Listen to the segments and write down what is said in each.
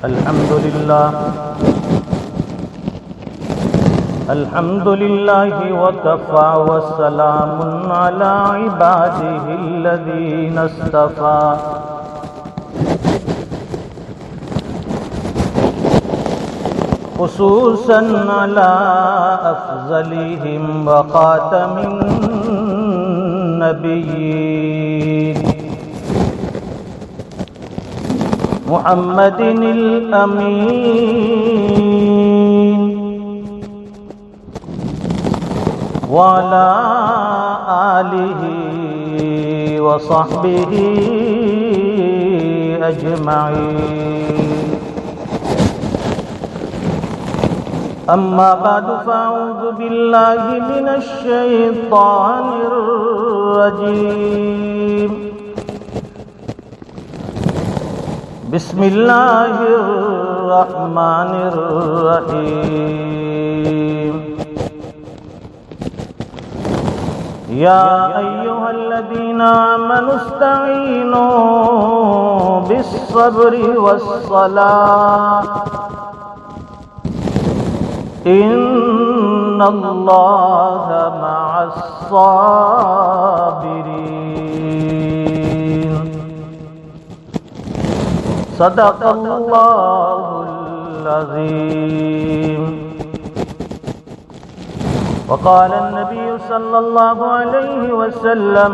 الحمد لله وكفى وسلام على عباده الذين اصطفى خصوصا على أفضلهم وخاتم النبيين محمد الأمين وعلى آله وصحبه أجمعين أما بعد فأعوذ بالله من الشيطان الرجيم بسم الله الرحمن الرحيم يا أيها الذين آمنوا استعينوا بالصبر والصلاة إن الله مع الصابرين صدق الله العظيم وقال النبي صلى الله عليه وسلم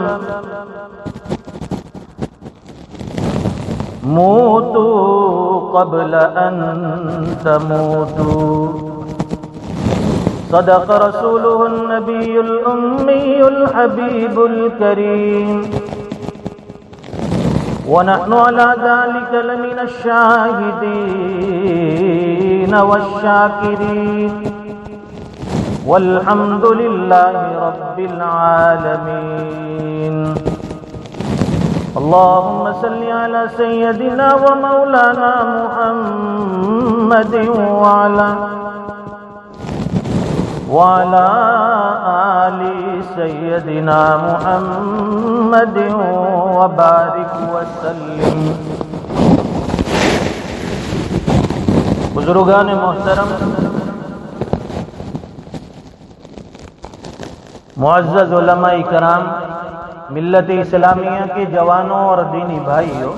موتوا قبل أن تموتوا صدق رسوله النبي الأمي الحبيب الكريم ونحن على ذلك لمن الشاهدين والشاكرين والحمد لله رب العالمين اللهم صل على سيدنا ومولانا محمد وعلى آل سيدنا محمد وبارك وسلم. بزرگان محترم، معزز علماء کرام، ملت اسلامیہ کے جوانوں اور دینی بھائیوں،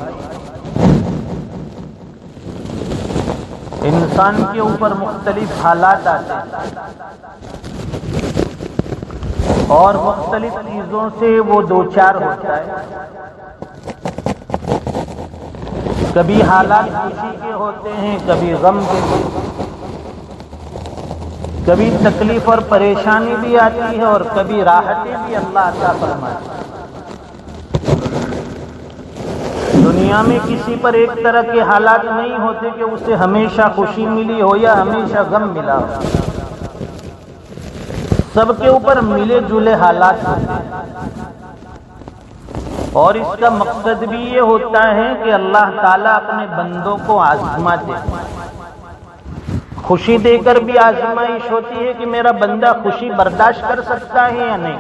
انسان کے اوپر مختلف حالات آتے ہیں اور مختلف چیزوں سے وہ دوچار ہوتا ہے. کبھی حالات خوشی کے ہوتے ہیں، کبھی غم کے، کبھی تکلیف اور پریشانی بھی آتی ہے اور کبھی راحتیں بھی اللہ عطا فرماتا ہے. دنیا میں کسی پر ایک طرح کے حالات نہیں ہوتے کہ اسے ہمیشہ خوشی ملی ہو یا ہمیشہ غم ملا ہو. سب کے اوپر ملے جلے حالات ہوتے ہیں اور اس کا مقصد بھی یہ ہوتا ہے کہ اللہ تعالیٰ اپنے بندوں کو آزماتے ہیں. خوشی دے کر بھی آزمائش ہوتی ہے کہ میرا بندہ خوشی برداشت کر سکتا ہے یا نہیں،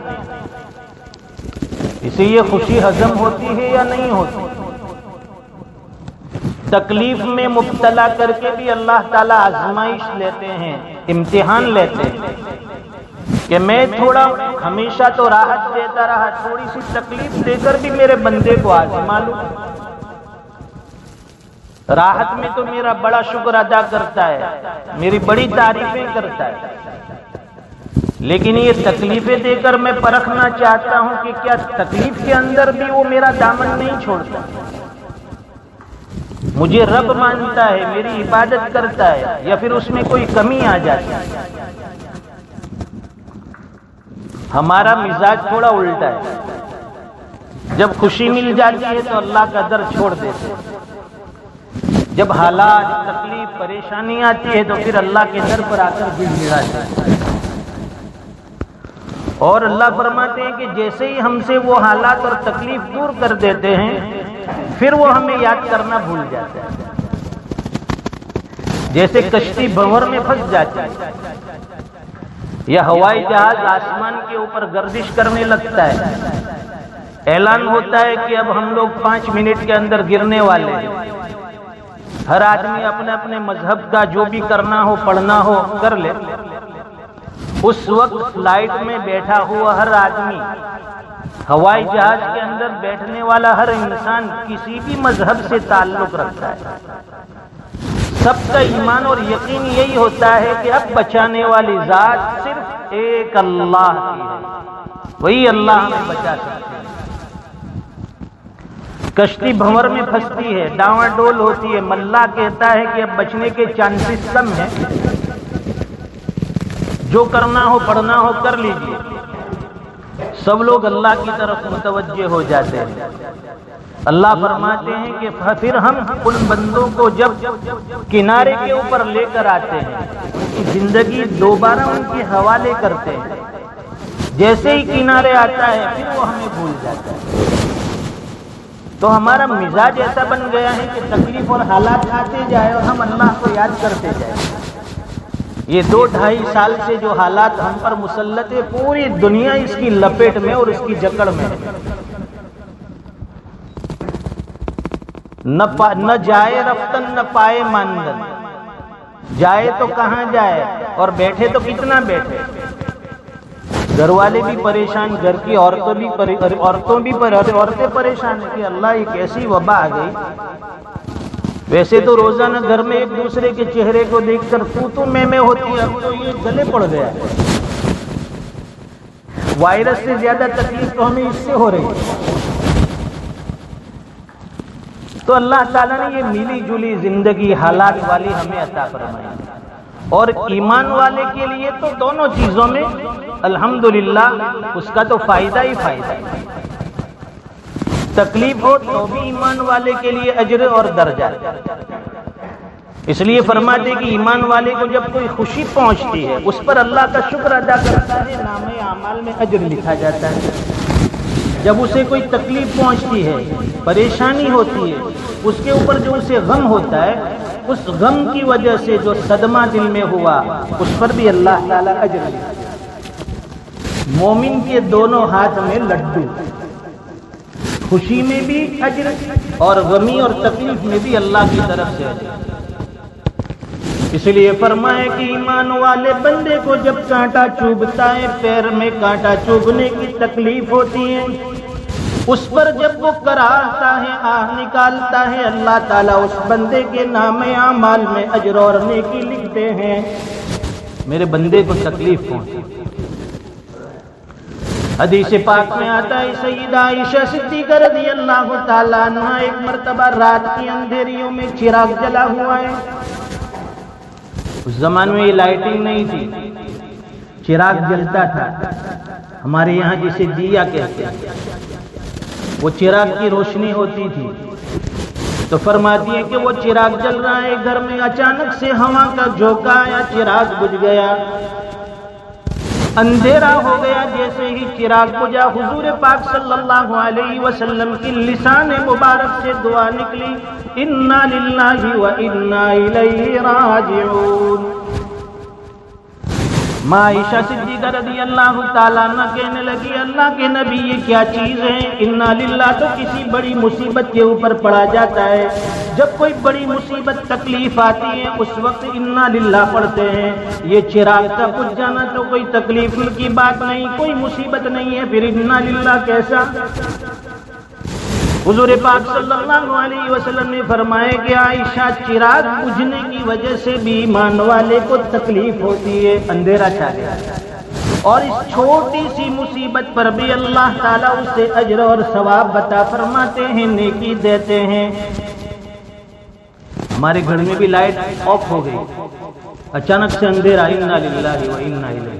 اسے یہ خوشی ہضم ہوتی ہے یا نہیں ہوتی. تکلیف میں مبتلا کر کے بھی اللہ تعالیٰ آزمائش لیتے ہیں، امتحان لیتے ہیں کہ میں تھوڑا ہمیشہ تو راحت دیتا رہا، تھوڑی سی تکلیف دے کر بھی میرے بندے کو آزما لوں. راحت میں تو میرا بڑا شکر ادا کرتا ہے، میری بڑی تعریفیں کرتا ہے، لیکن یہ تکلیفیں دے کر میں پرکھنا چاہتا ہوں کہ کیا تکلیف کے اندر بھی وہ میرا دامن نہیں چھوڑتا، مجھے رب مانتا ہے، میری عبادت کرتا ہے، یا پھر اس میں کوئی کمی آ جاتی ہے. ہمارا مزاج تھوڑا الٹا ہے، جب خوشی مل جاتی ہے تو اللہ کا در چھوڑ دیتے ہیں، جب حالات تکلیف پریشانی آتی ہے تو پھر اللہ کے در پر آ کر گڑ گڑاتے ہیں. اور اللہ فرماتے ہیں کہ جیسے ہی ہم سے وہ حالات اور تکلیف دور کر دیتے ہیں پھر وہ ہمیں یاد کرنا بھول جاتا ہے. جیسے کشتی بھنور میں پھنس جاتی ہے یا ہوائی جہاز آسمان کے اوپر گردش کرنے لگتا ہے، اعلان ہوتا ہے کہ اب ہم لوگ 5 منٹ کے اندر گرنے والے ہیں. ہر آدمی اپنے اپنے مذہب کا جو بھی کرنا ہو پڑھنا ہو کر لے، اس وقت فلائٹ میں بیٹھا ہوا ہر آدمی، ہوائی جہاز کے اندر بیٹھنے والا ہر انسان کسی بھی مذہب سے تعلق رکھتا ہے، سب کا ایمان اور یقین یہی ہوتا ہے کہ اب بچانے والی ذات صرف ایک اللہ کی ہے، وہی اللہ ہمیں بچا سکتے ہیں۔ کشتی بھنور میں پھنستی ہے، ڈاواں ڈول ہوتی ہے، ملا کہتا ہے کہ اب بچنے کے چانسز کم ہیں، جو کرنا ہو پڑھنا ہو کر لیجئے۔ سب لوگ اللہ کی طرف متوجہ ہو جاتے ہیں۔ اللہ فرماتے ہیں کہ پھر ہم ان بندوں کو جب کنارے کے اوپر لے کر آتے ہیں، ان کی زندگی دوبارہ ان کے حوالے کرتے ہیں، جیسے ہی کنارے آتا ہے پھر وہ ہمیں بھول جاتا ہے۔ تو ہمارا مزاج ایسا بن گیا ہے کہ تکلیف اور حالات آتے جائے اور ہم اللہ کو یاد کرتے جائیں۔ یہ 2-2.5 سال سے جو حالات ہم پر مسلط ہے، پوری دنیا اس کی لپیٹ میں اور اس کی جکڑ میں ہے۔ نہ جائے رفتن نہ پائے ماندن، جائے تو کہاں جائے اور بیٹھے تو کتنا بیٹھے۔ گھر والے بھی پریشان، گھر کی عورتیں پریشان ہیں کہ اللہ یہ کیسی وبا آ گئی۔ ویسے تو روزانہ گھر میں ایک دوسرے کے چہرے کو دیکھ کر تو میں ہوتی ہے، اب تو یہ گلے پڑ گیا ہے۔ وائرس سے زیادہ تکلیف تو ہمیں اس سے ہو رہی ہے۔ تو اللہ تعالیٰ نے یہ ملی جلی زندگی حالات والی ہمیں عطا فرمائی، اور ایمان والے کے لیے تو دونوں چیزوں میں الحمدللہ اس کا تو فائدہ ہی فائدہ ہے۔ تکلیف ہو تو بھی ایمان والے کے لیے اجر اور درجہ، اس لیے فرماتے کہ ایمان والے کو جب کوئی خوشی پہنچتی ہے اس پر اللہ کا شکر ادا کرتا ہے، نامہ اعمال میں اجر لکھا جاتا ہے۔ جب اسے کوئی تکلیف پہنچتی ہے، پریشانی ہوتی ہے، اس کے اوپر جو اسے غم ہوتا ہے، اس غم کی وجہ سے جو صدمہ دل میں ہوا اس پر بھی اللہ تعالیٰ اجر لکھتا ہے۔ مومن کے دونوں ہاتھ میں لڈو، خوشی میں بھی اجر اور غمی اور تکلیف میں بھی اللہ کی طرف سے اجر۔ اس لیے فرمائے کہ ایمان والے بندے کو جب کانٹا چبھتا ہے، پیر میں کانٹا چبھنے کی تکلیف ہوتی ہے، اس پر جب وہ کراہتا ہے، آہ نکالتا ہے، اللہ تعالیٰ اس بندے کے نامہ اعمال میں اجر اور نیکی لکھتے ہیں۔ میرے بندے کو تکلیف پہنچی، حدیث پاک میں آتا ہے سیدہ عائشہ صدیقہ رضی اللہ تعالیٰ عنہا ایک مرتبہ رات کی اندھیریوں میں چراغ جلا ہوا ہے۔ اس زمانے میں یہ لائٹنگ نہیں تھی، چراغ جلتا تھا، ہمارے یہاں جسے دیا کہتے ہیں، وہ چراغ کی روشنی ہوتی تھی۔ تو فرماتی ہے کہ وہ چراغ جل رہا ہے، گھر میں اچانک سے ہوا کا جھونکا آیا، چراغ بجھ گیا، اندھیرا ہو گیا۔ جیسے ہی چراغ بجھا، حضور پاک صلی اللہ علیہ وسلم کی لسان مبارک سے دعا نکلی، انا للہ و انا الیہ راجعون۔ ماں عائشہ صدیقہ رضی اللہ تعالیٰ عنہ کہنے لگی، اللہ کے نبی یہ کیا چیز ہے؟ انا للہ تو کسی بڑی مصیبت کے اوپر پڑا جاتا ہے، جب کوئی بڑی مصیبت تکلیف آتی ہے اس وقت انا للہ پڑھتے ہیں۔ یہ چراغ کا بجھ جانا تو کوئی تکلیف کی بات نہیں، کوئی مصیبت نہیں ہے، پھر انا للہ کیسا؟ حضور پاک صلی اللہ علیہ وسلم نے فرمایا کہ عائشہ چراغ بجھنے کی وجہ سے بھی ایمان والے کو تکلیف ہوتی ہے، اندھیرا چھا گیا، اور اس چھوٹی سی مصیبت پر بھی اللہ تعالیٰ اسے اجر اور ثواب عطا فرماتے ہیں، نیکی دیتے ہیں۔ ہمارے گھر میں بھی لائٹ آف ہو گئی، اچانک سے اندھیرا، انا للہ و انا الیہ۔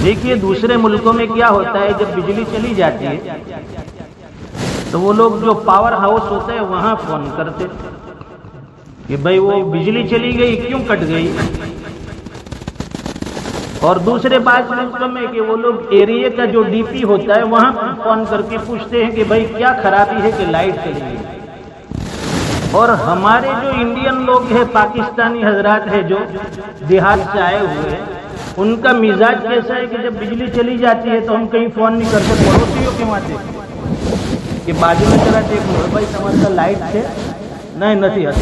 دیکھیے دوسرے ملکوں میں کیا ہوتا ہے، جب بجلی چلی جاتی ہے تو وہ لوگ جو پاور ہاؤس ہوتا ہے وہاں فون کرتے کہ بھائی وہ بجلی چلی گئی، کیوں کٹ گئی؟ اور دوسرے بعض ملکوں میں کہ وہ لوگ ایریے کا جو ڈی پی ہوتا ہے وہاں فون کر کے پوچھتے ہیں کہ بھائی کیا خرابی ہے کہ لائٹ چلی گئی۔ اور ہمارے جو انڈین لوگ ہیں، پاکستانی حضرات ہیں جو دیہات سے آئے ہوئے ہیں، ان کا مزاج کیسا ہے کہ جب بجلی چلی جاتی ہے تو ہم کہیں فون نہیں کرتے، پڑوسیوں کے وہاں دیکھتے، કે બાજુમાં જરા એક ભાઈ તમારે ત્યાં લાઇટ છે? નહીં, નથી,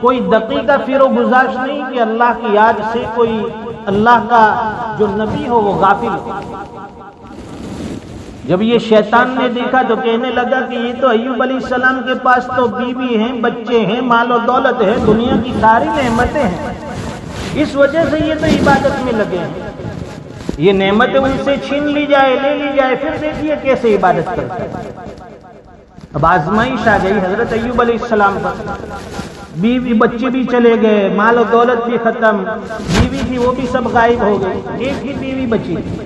کوئی دقیقہ فیر و گزاش نہیں کہ اللہ کی یاد سے کوئی اللہ کا جو نبی ہو وہ غافل ہو۔ جب یہ شیطان نے دیکھا تو کہنے لگا کہ یہ تو ایوب علیہ السلام کے پاس تو بیوی ہیں، بچے ہیں، مال و دولت ہے، دنیا کی ساری نعمتیں ہیں، اس وجہ سے یہ تو عبادت میں لگے ہیں، یہ نعمتیں ان سے چھین لی جائے، لے لی جائے، پھر دیکھیے کیسے عبادت کرتے ہیں۔ اب آزمائش آ گئی حضرت ایوب علیہ السلام پر، بیوی بچے بھی چلے گئے، مال و دولت بھی ختم، بیوی تھی وہ بھی سب غائب ہو گئی، ایک ہی بیوی بچی تھی۔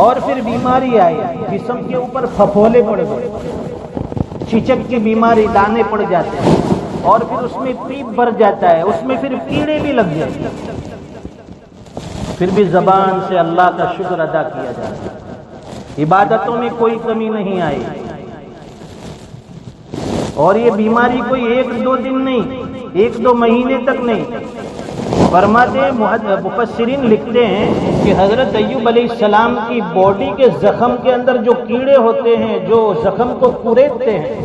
اور پھر بیماری آئی، جسم کے اوپر پھپھولے پڑ گئے، چچک کی بیماری، دانے پڑ جاتے ہیں، اور پھر اس میں پیپ بھر جاتا ہے، اس میں پھر کیڑے بھی لگ جاتے ہیں، پھر بھی زبان سے اللہ کا شکر ادا کیا جاتا ہے، عبادتوں میں کوئی کمی نہیں آئی۔ اور یہ بیماری کوئی ایک دو دن نہیں، ایک دو مہینے تک نہیں، فرماتے ہیں مفسرین لکھتے ہیں کہ حضرت ایوب علیہ السلام کی باڈی کے زخم کے اندر جو کیڑے ہوتے ہیں، جو زخم کو کریدتے ہیں،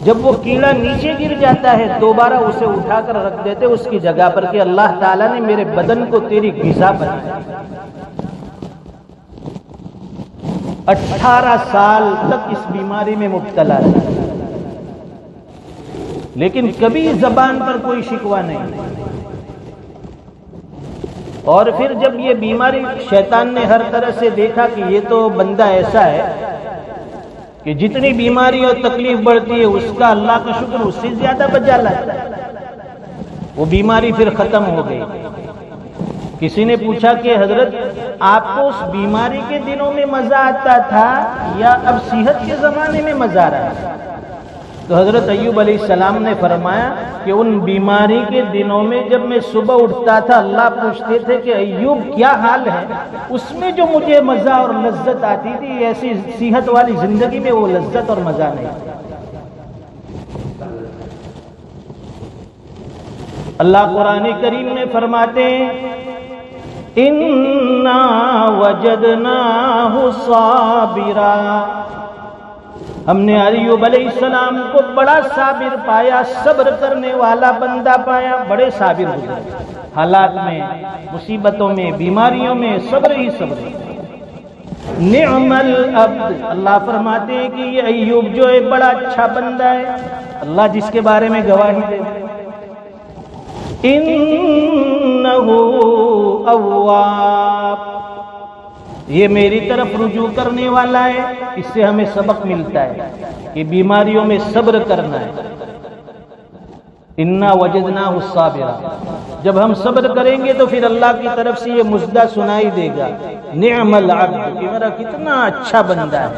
جب وہ کیڑا نیچے گر جاتا ہے دوبارہ اسے اٹھا کر رکھ دیتے اس کی جگہ پر کہ اللہ تعالیٰ نے میرے بدن کو تیری غذا بنایا۔ 18 سال تک اس بیماری میں مبتلا رہا، لیکن کبھی زبان پر کوئی شکوہ نہیں۔ اور پھر جب یہ بیماری شیطان نے ہر طرح سے دیکھا کہ یہ تو بندہ ایسا ہے کہ جتنی بیماری اور تکلیف بڑھتی ہے اس کا اللہ کا شکر اس سے زیادہ بچا لاتا ہے، وہ بیماری پھر ختم ہو گئی۔ کسی نے پوچھا کہ حضرت آپ کو اس بیماری کے دنوں میں مزہ آتا تھا یا اب صحت کے زمانے میں مزہ آ رہا ہے؟ تو حضرت ایوب علیہ السلام نے فرمایا کہ ان بیماری کے دنوں میں جب میں صبح اٹھتا تھا اللہ پوچھتے تھے کہ ایوب کیا حال ہے، اس میں جو مجھے مزہ اور لذت آتی تھی، ایسی صحت والی زندگی میں وہ لذت اور مزہ نہیں۔ اللہ قرآن کریم میں فرماتے ہیں اِنَّا وَجَدْنَاهُ صَابِرًا، ہم نے ایوب علیہ السلام کو بڑا صابر پایا، صبر کرنے والا بندہ پایا، بڑے صابر ہوئے، حالات میں، مصیبتوں میں، بیماریوں میں صبر ہی صبر۔ نعم العبد، اللہ فرماتے ہیں کہ یہ ایوب جو ہے بڑا اچھا بندہ ہے، اللہ جس کے بارے میں گواہی دے، انہ اواب، یہ میری طرف رجوع کرنے والا ہے۔ اس سے ہمیں سبق ملتا ہے کہ بیماریوں میں صبر کرنا ہے۔ انا وجدناہ صابرا، جب ہم صبر کریں گے تو پھر اللہ کی طرف سے یہ مژدہ سنائی دے گا، نعم العبد، کہ میرا کتنا اچھا بندہ ہے،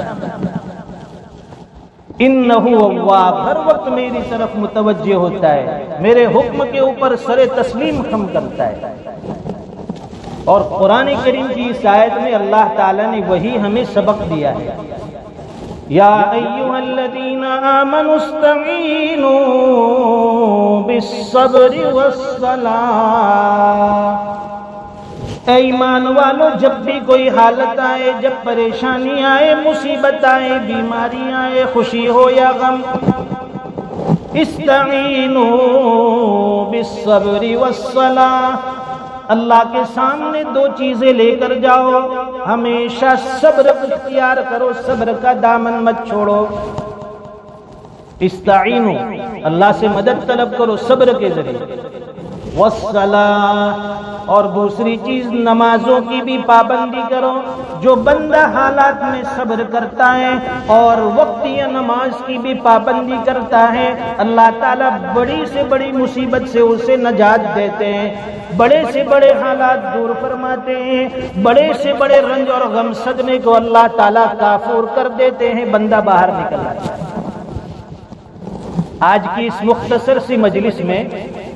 انہ اواب، ہر وقت میری طرف متوجہ ہوتا ہے، میرے حکم کے اوپر سر تسلیم خم کرتا ہے۔ اور قرآن کریم کی اس آیت میں اللہ تعالیٰ نے وہی ہمیں سبق دیا ہے، یا ایھا الذین آمنوا استعینوا بالصبر والصلاۃ، اے ایمان والو جب بھی کوئی حالت آئے، جب پریشانی آئے، مصیبت آئے، بیماری آئے، خوشی ہو یا غم، استعینوا بالصبر والصلاۃ، اللہ کے سامنے دو چیزیں لے کر جاؤ، ہمیشہ صبر اختیار کرو، صبر کا دامن مت چھوڑو۔ استعینوا، اللہ سے مدد طلب کرو صبر کے ذریعے، والصلاۃ، اور دوسری چیز نمازوں کی بھی پابندی کرو۔ جو بندہ حالات میں صبر کرتا ہے اور وقتیہ نماز کی بھی پابندی کرتا ہے، اللہ تعالیٰ بڑی سے بڑی مصیبت سے اسے نجات دیتے ہیں، بڑے سے بڑے حالات دور فرماتے ہیں، بڑے سے بڑے رنج اور غم صدمے کو اللہ تعالیٰ کافور کر دیتے ہیں، بندہ باہر نکل آتا ہے۔ آج کی اس مختصر سی مجلس میں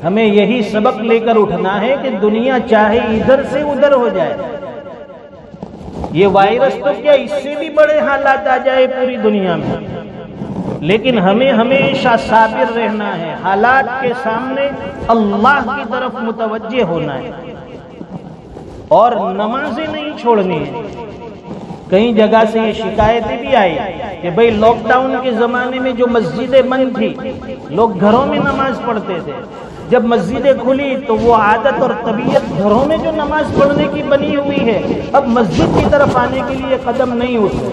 ہمیں یہی سبق لے کر اٹھنا ہے کہ دنیا چاہے ادھر سے ادھر ہو جائے، یہ وائرس تو کیا اس سے بھی بڑے حالات آ جائے پوری دنیا میں، لیکن ہمیں ہمیشہ صابر رہنا ہے، حالات کے سامنے اللہ کی طرف متوجہ ہونا ہے، اور نمازیں نہیں چھوڑنی ہیں۔ کئی جگہ سے یہ شکایتیں بھی آئی کہ بھئی لاک ڈاؤن کے زمانے میں جو مسجدیں بند تھی لوگ گھروں میں نماز پڑھتے تھے، جب مسجدیں کھلی تو وہ عادت اور طبیعت گھروں میں جو نماز پڑھنے کی بنی ہوئی ہے اب مسجد کی طرف آنے کے لیے قدم نہیں اٹھتے۔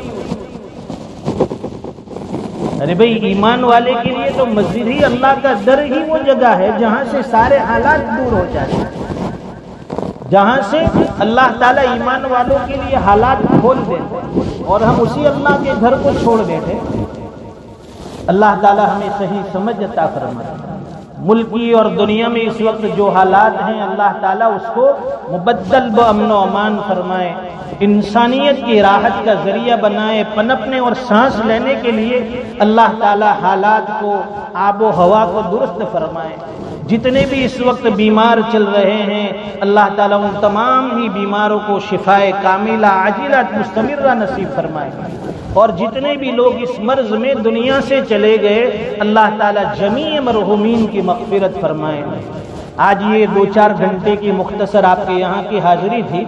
ارے بھئی ایمان والے کے لیے تو مسجد ہی اللہ کا در ہی وہ جگہ ہے جہاں سے سارے حالات دور ہو جاتے ہیں، جہاں سے اللہ تعالیٰ ایمان والوں کے لیے حالات کھول دیتے اور ہم اسی اللہ کے گھر کو چھوڑ دیتے۔ اللہ تعالیٰ ہمیں صحیح سمجھ عطا فرمائے۔ ملکی اور دنیا میں اس وقت جو حالات ہیں اللہ تعالیٰ اس کو مبدل بامن و امان فرمائے، انسانیت کی راحت کا ذریعہ بنائے، پنپنے اور سانس لینے کے لیے اللہ تعالیٰ حالات کو، آب و ہوا کو درست فرمائے۔ جتنے بھی اس وقت بیمار چل رہے ہیں اللہ تعالیٰ ان تمام ہی بیماروں کو شفائے کاملہ عاجلہ مستمرہ نصیب فرمائے، اور جتنے بھی لوگ اس مرض میں دنیا سے چلے گئے اللہ تعالیٰ جمیع مرحومین کی مغفرت فرمائے۔ آج یہ 2-4 گھنٹے کی مختصر آپ کے یہاں کی حاضری تھی،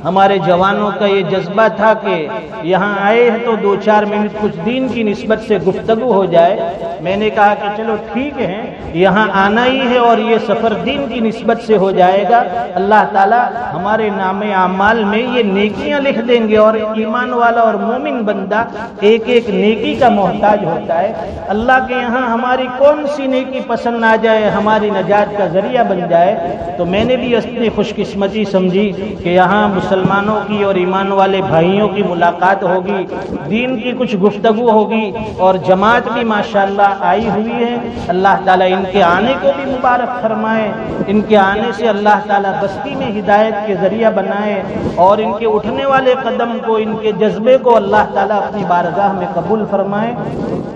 ہمارے جوانوں کا یہ جذبہ تھا کہ یہاں آئے ہیں تو 2-4 منٹ کچھ دین کی نسبت سے گفتگو ہو جائے۔ میں نے کہا کہ چلو ٹھیک ہے، یہاں آنا ہی ہے اور یہ سفر دین کی نسبت سے ہو جائے گا، اللہ تعالیٰ ہمارے نام اعمال میں یہ نیکیاں لکھ دیں گے، اور ایمان والا اور مومن بندہ ایک ایک نیکی کا محتاج ہوتا ہے۔ اللہ کے یہاں ہماری کون سی نیکی پسند آ جائے، ہماری نجات کا ذریعہ بن جائے، تو میں نے بھی اپنی خوش قسمتی سمجھی کہ یہاں مسلمانوں کی اور ایمان والے بھائیوں کی ملاقات ہوگی، دین کی کچھ گفتگو ہوگی، اور جماعت بھی ماشاءاللہ آئی ہوئی ہے۔ اللہ تعالیٰ ان کے آنے کو بھی مبارک فرمائے، ان کے آنے سے اللہ تعالیٰ بستی میں ہدایت کے ذریعہ بنائے، اور ان کے اٹھنے والے قدم کو، ان کے جذبے کو اللہ تعالیٰ اپنی بارگاہ میں قبول فرمائے۔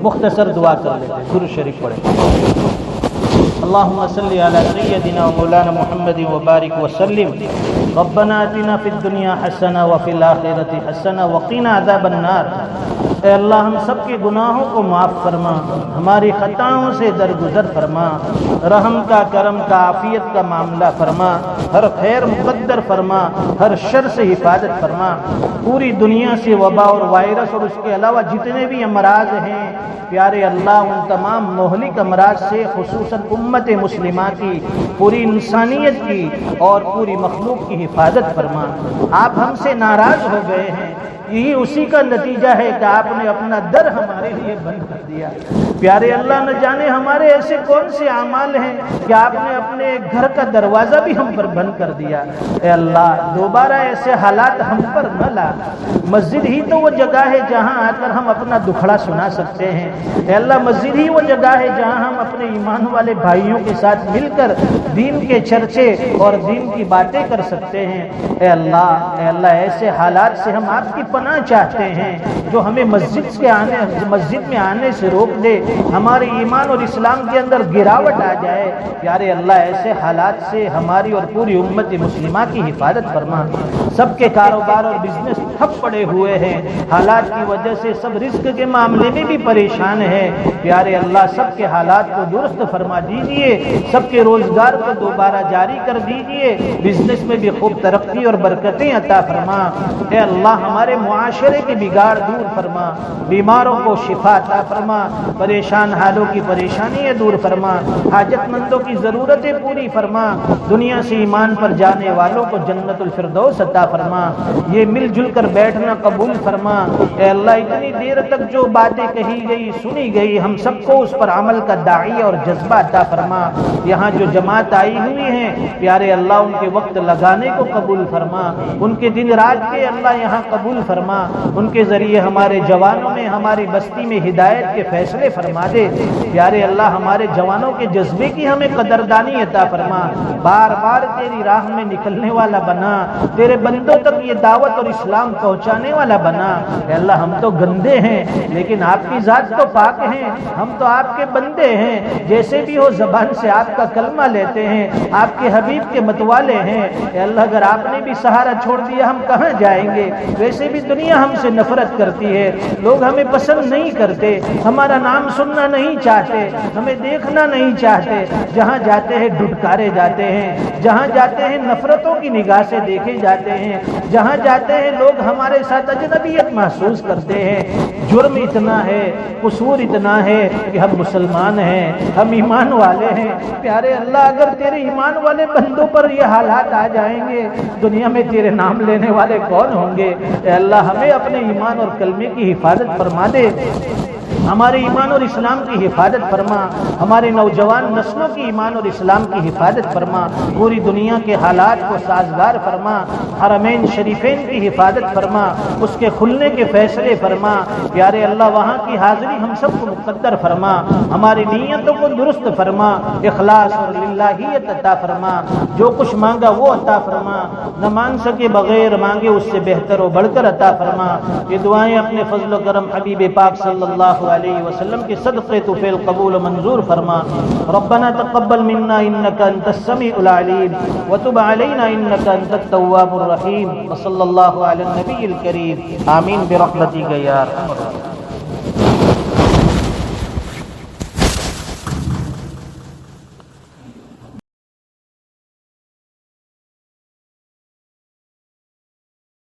مختصر دعا کر لیتے ہیں، درود شریف پڑھیں۔ اللهم صل على سيدنا ومولانا محمد وبارك وسلم۔ ربنا آتنا في الدنيا حسنة وفي الآخرة حسنة وقنا عذاب النار۔ اے اللہ ہم سب کے گناہوں کو معاف فرما، ہماری خطاؤں سے درگزر فرما، رحم کا، کرم کا، عافیت کا معاملہ فرما، ہر خیر مقدر فرما، ہر شر سے حفاظت فرما۔ پوری دنیا سے وبا اور وائرس اور اس کے علاوہ جتنے بھی امراض ہیں پیارے اللہ، ان تمام مہلک امراض سے خصوصاً امت مسلمہ کی، پوری انسانیت کی اور پوری مخلوق کی حفاظت فرما۔ آپ ہم سے ناراض ہو گئے ہیں، یہی اسی کا نتیجہ ہے کہ آپ نے اپنا در ہمارے لیے بند کر دیا۔ پیارے اللہ، نہ جانے ہمارے ایسے کون سے اعمال ہیں کہ آپ نے اپنے گھر کا دروازہ بھی ہم پر بند کر دیا۔ اے اللہ، دوبارہ ایسے حالات ہم پر نہ لا۔ مسجد ہی تو وہ جگہ ہے جہاں آ کر ہم اپنا دکھڑا سنا سکتے ہیں۔ اے اللہ، مسجد ہی وہ جگہ ہے جہاں ہم اپنے ایمان والے بھائیوں کے ساتھ مل کر دین کے چرچے اور دین کی باتیں کر سکتے ہیں۔ اے اللہ، ایسے حالات سے ہم آپ کی پناہ چاہتے ہیں جو ہمیں مسجد میں آنے سے روک دے، ہمارے ایمان اور اسلام کے اندر گراوٹ آ جائے۔ پیارے اللہ، ایسے حالات سے ہماری اور پوری امت مسلمہ کی حفاظت فرما۔ سب کے کاروبار اور بزنس ٹھپ پڑے ہوئے ہیں، حالات کی وجہ سے سب رزق کے معاملے میں بھی پریشان ہیں۔ پیارے اللہ، سب کے حالات کو درست فرما دیجئے، سب کے روزگار کو دوبارہ جاری کر دیجئے، بزنس میں بھی خوب ترقی اور برکتیں عطا فرما۔ اے اللہ، ہمارے معاشرے کے بگاڑ دور فرما، بیماروں کو شفا عطا فرما، پریشان حالوں کی پریشانیاں دور فرما، حاجت مندوں کی ضرورتیں پوری فرما، دنیا سے ایمان پر جانے والوں کو جنت الفردوس عطا فرما۔ یہ مل جل کر بیٹھنا قبول فرما۔ اے اللہ، اتنی دیر تک جو باتیں کہی گئی، سنی گئی، ہم سب کو اس پر عمل کا داعی اور جذبہ عطا فرما۔ یہاں جو جماعت آئی ہوئی ہیں پیارے اللہ، ان کے وقت لگانے کو قبول فرما، ان کے دن رات کے اللہ یہاں قبول فرما، ان کے ذریعے ہمارے جوانوں میں، ہماری بستی میں ہدایت کے فیصلے فرما دے۔ پیارے اللہ، ہمارے جوانوں کے جذبے کی ہمیں قدردانی عطا فرما، بار بار تیری راہ میں نکلنے والا بنا، تیرے بندوں تک یہ دعوت اور اسلام پہنچانے والا بنا۔ اے اللہ، ہم تو گندے ہیں لیکن آپ کی ذات تو پاک ہیں، ہم تو آپ کے بندے ہیں، جیسے بھی ہو زبان سے آپ کا کلمہ لیتے ہیں، آپ کے حبیب کے متوالے ہیں۔ اے اللہ، اگر آپ نے بھی سہارا چھوڑ دیا ہم کہاں جائیں گے؟ ویسے بھی دنیا ہم سے نفرت کرتی ہے، لوگ ہمیں پسند نہیں کرتے، ہمارا نام سننا نہیں چاہتے، ہمیں دیکھنا نہیں چاہتے، جہاں جاتے ہیں ڈھٹکارے جاتے ہیں، جہاں جاتے ہیں نفرتوں کی نگاہ سے دیکھے جاتے ہیں، جہاں جاتے ہیں لوگ ہمارے ساتھ اجنبیت محسوس کرتے ہیں۔ جرم اتنا ہے، قصور اتنا ہے کہ ہم مسلمان ہیں، ہم ایمان والے ہیں۔ پیارے اللہ، اگر تیرے ایمان والے بندوں پر یہ حالات آ جائیں گے، دنیا میں تیرے نام لینے والے کون ہوں گے؟ اے اللہ، ہمیں اپنے ایمان اور کلمے کی حفاظت فرما دے، ہمارے ایمان اور اسلام کی حفاظت فرما، ہمارے نوجوان نسلوں کی ایمان اور اسلام کی حفاظت فرما، پوری دنیا کے حالات کو سازگار فرما، حرمین شریفین کی حفاظت فرما، اس کے کھلنے کے فیصلے فرما۔ پیارے اللہ، وہاں کی حاضری ہم سب کو مقدر فرما، ہماری نیتوں کو درست فرما، اخلاص اور للہیت عطا فرما، جو کچھ مانگا وہ عطا فرما، نہ مانگ سکے بغیر مانگے اس سے بہتر و بڑھ کر عطا فرما۔ یہ دعائیں اپنے فضل و کرم حبیب پاک صلی اللہ علیہ وسلم کے صدقے تو فعل قبول و منظور فرما۔ ربنا تقبل منا انك انت السميع العليم وتب علينا انك انت التواب الرحيم، وصلى الله على النبي الكريم، آمين برحمتك يا ارحم الراحمين۔